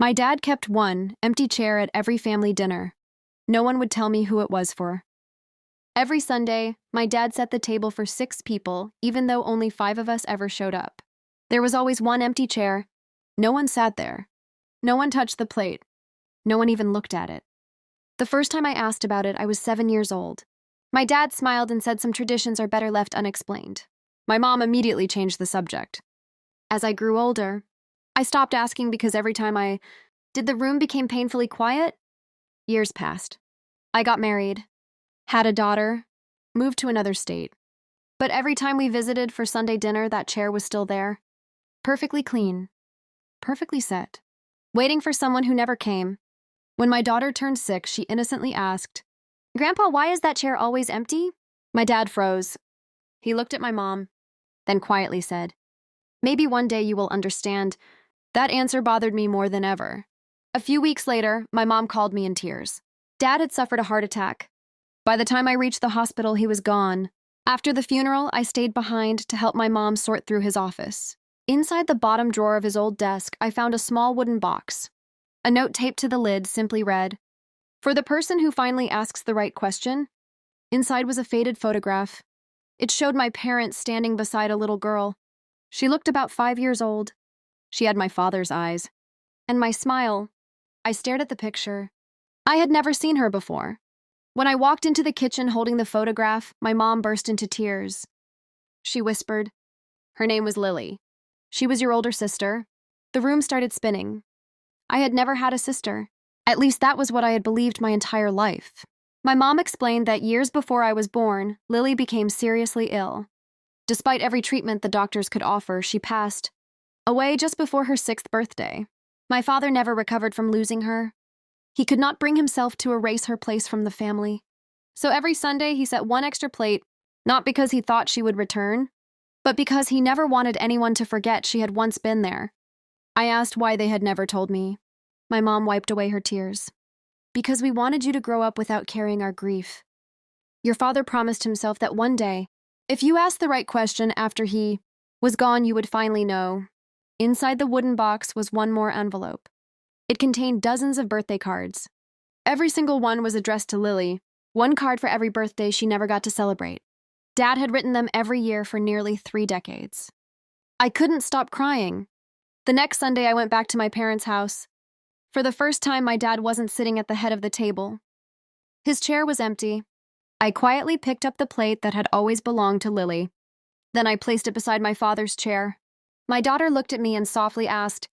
My dad kept one empty chair at every family dinner. No one would tell me who it was for. Every Sunday, my dad set the table for 6 people, even though only 5 of us ever showed up. There was always one empty chair. No one sat there. No one touched the plate. No one even looked at it. The first time I asked about it, I was 7 years old. My dad smiled and said some traditions are better left unexplained. My mom immediately changed the subject. As I grew older, I stopped asking because every time did the room became painfully quiet? Years passed. I got married, had a daughter, moved to another state. But every time we visited for Sunday dinner, that chair was still there. Perfectly clean. Perfectly set. Waiting for someone who never came. When my daughter turned 6, she innocently asked, "Grandpa, why is that chair always empty?" My dad froze. He looked at my mom, then quietly said, "Maybe one day you will understand." That answer bothered me more than ever. A few weeks later, my mom called me in tears. Dad had suffered a heart attack. By the time I reached the hospital, he was gone. After the funeral, I stayed behind to help my mom sort through his office. Inside the bottom drawer of his old desk, I found a small wooden box. A note taped to the lid simply read, "For the person who finally asks the right question." Inside was a faded photograph. It showed my parents standing beside a little girl. She looked about 5 years old. She had my father's eyes. And my smile. I stared at the picture. I had never seen her before. When I walked into the kitchen holding the photograph, my mom burst into tears. She whispered, "Her name was Lily. She was your older sister." The room started spinning. I had never had a sister. At least that was what I had believed my entire life. My mom explained that years before I was born, Lily became seriously ill. Despite every treatment the doctors could offer, she passed away just before her 6th birthday. My father never recovered from losing her. He could not bring himself to erase her place from the family. So every Sunday he set one extra plate, not because he thought she would return, but because he never wanted anyone to forget she had once been there. I asked why they had never told me. My mom wiped away her tears. "Because we wanted you to grow up without carrying our grief. Your father promised himself that one day, if you asked the right question after he was gone, you would finally know." Inside the wooden box was one more envelope. It contained dozens of birthday cards. Every single one was addressed to Lily, one card for every birthday she never got to celebrate. Dad had written them every year for nearly 3 decades. I couldn't stop crying. The next Sunday, I went back to my parents' house. For the first time, my dad wasn't sitting at the head of the table. His chair was empty. I quietly picked up the plate that had always belonged to Lily. Then I placed it beside my father's chair. My daughter looked at me and softly asked,